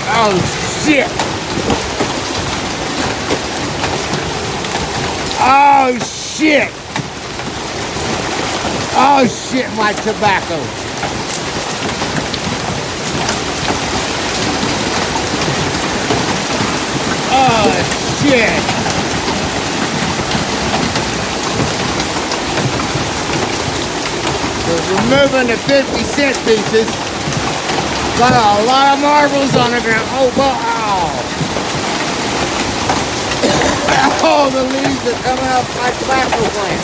Oh shit! Oh shit! Oh shit, my tobacco! Oh shit! So removing the 50-cent pieces. Got a lot of marbles on the ground. Oh, oh, the leaves are coming up my tobacco plant.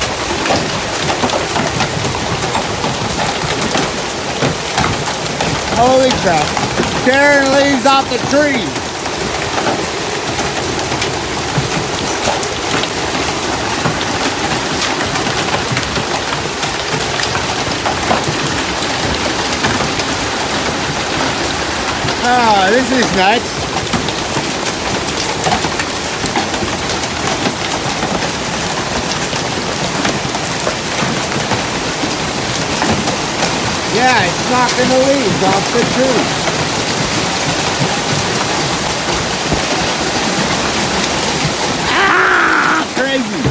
Holy crap. Tearing leaves off the tree. Oh, this is nuts. Yeah, it's knocking the leaves off the tree. Ah, crazy.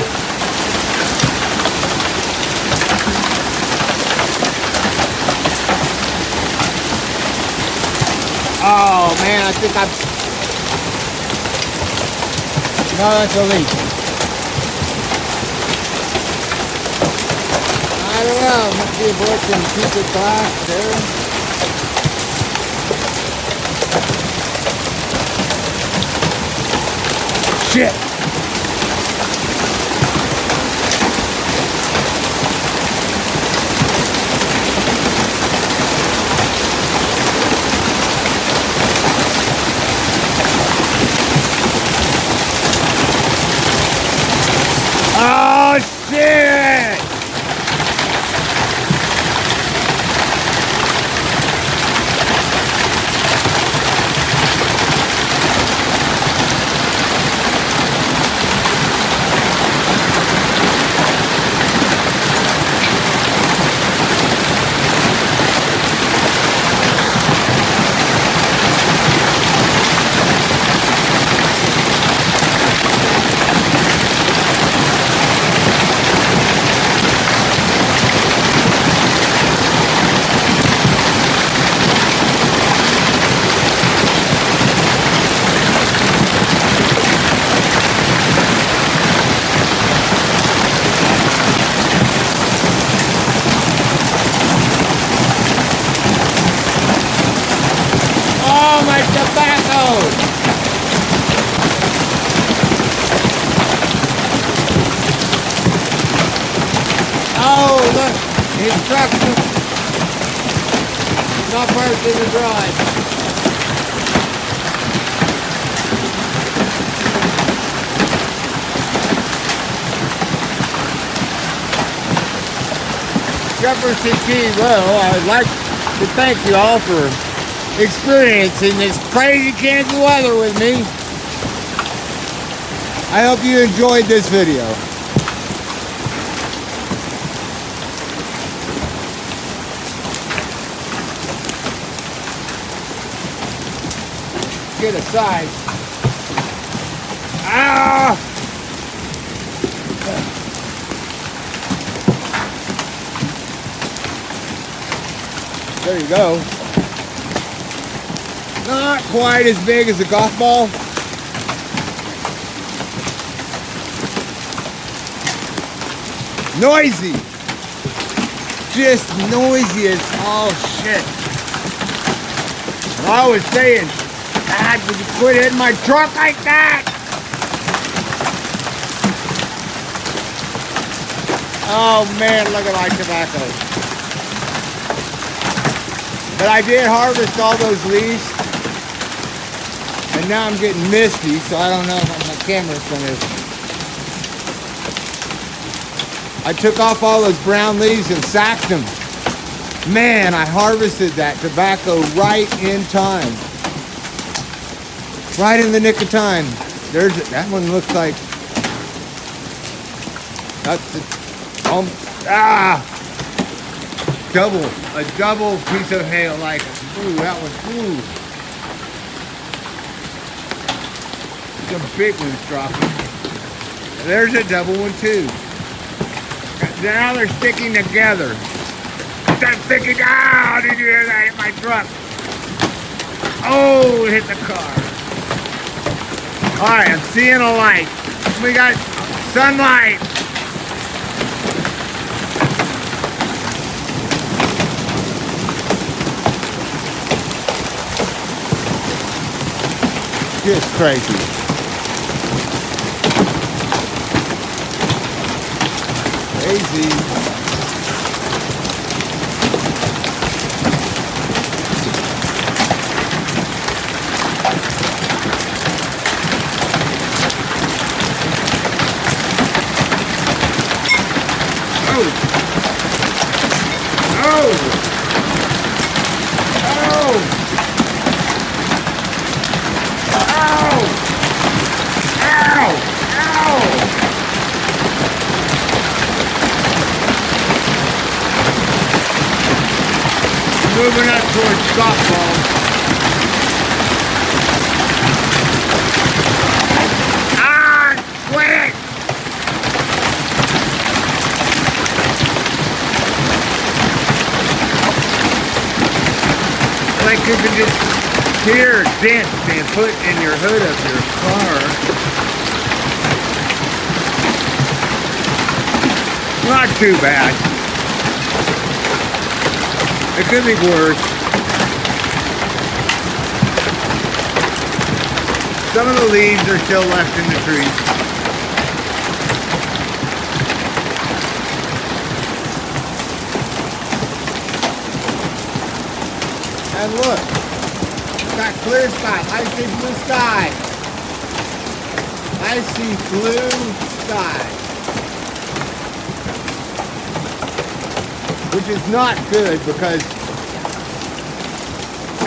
Oh man, I think I'm... No, that's a leak. I don't know, must be a broken piece of glass there. Shit! Oh shit! Oh, my tobacco! Oh, look! His truck's not parked in the garage. Jefferson Key, well, I'd like to thank you all for experiencing this crazy Kansas weather with me. I hope you enjoyed this video. Get aside. Ah! There you go. Not quite as big as a golf ball. Noisy. Just noisy as all shit. And I was saying, God, would you quit hitting my truck like that? Oh man, look at my tobacco. But I did harvest all those leaves. And now I'm getting misty, so I don't know if my camera's gonna... I took off all those brown leaves and sacked them. Man, I harvested that tobacco right in time. Right in the nick of time. There's it. That one looks like... That's a double piece of hail, like, ooh, that was, ooh. Some big ones dropping. There's a double one too. Now they're sticking together. They're sticking down. Did you hear that? Hit my truck. Oh, it hit the car. All right, I'm seeing a light. We got sunlight. Just crazy. Crazy. Moving up towards softball. Ah, quit it! Like you could just hear dents being put in your hood of your car. Not too bad. It could be worse. Some of the leaves are still left in the trees. And look, got clear sky. I see blue sky. I see blue sky. Which is not good because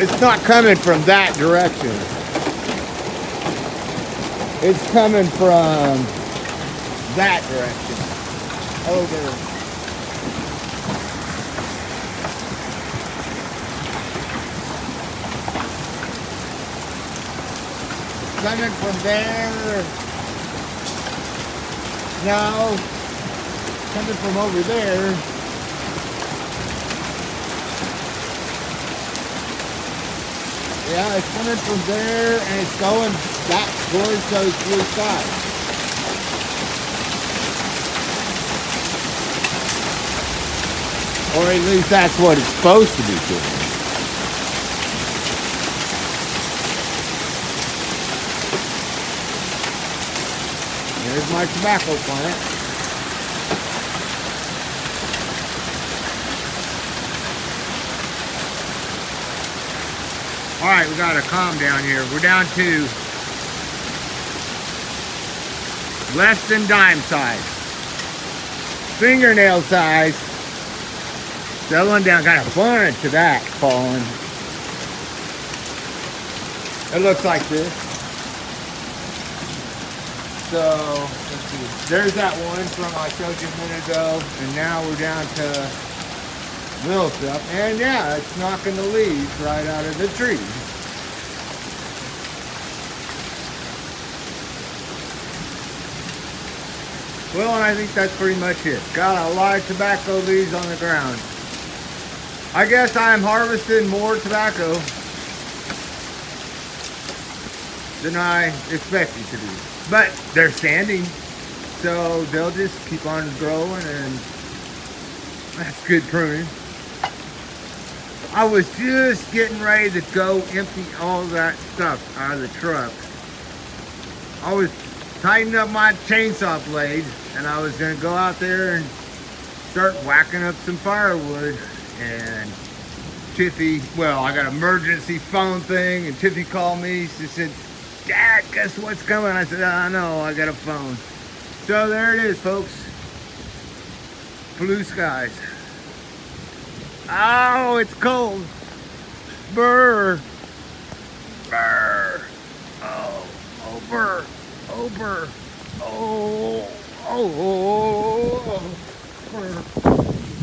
it's not coming from that direction. It's coming from that direction. Over. Coming from there. No. Coming from over there. Yeah, it's coming from there and it's going back towards those blue skies. Or at least that's what it's supposed to be doing. There's my tobacco plant. All right, we got to calm down here. We're down to less than dime size. Fingernail size. The other one down got a bunch of that falling. It looks like this. So, let's see. There's that one from I showed you a minute ago. And now we're down to little stuff, and yeah, it's knocking the leaves right out of the trees. Well, and I think that's pretty much it. Got a lot of tobacco leaves on the ground. I guess I'm harvesting more tobacco than I expected to do. But they're standing, so they'll just keep on growing, and that's good pruning. I was just getting ready to go empty all that stuff out of the truck. I was tightening up my chainsaw blade, and I was going to go out there and start whacking up some firewood. And Tiffy, well, I got an emergency phone thing, and Tiffy called me. She said, "Dad, guess what's coming?" I said, "I know, I got a phone." So there it is, folks. Blue skies. Oh, it's cold. Brr. Brr. Oh, oh, brr. Oh, brr. Oh, oh, oh, brr.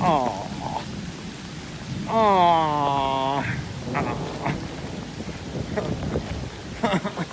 Oh. Oh. Oh.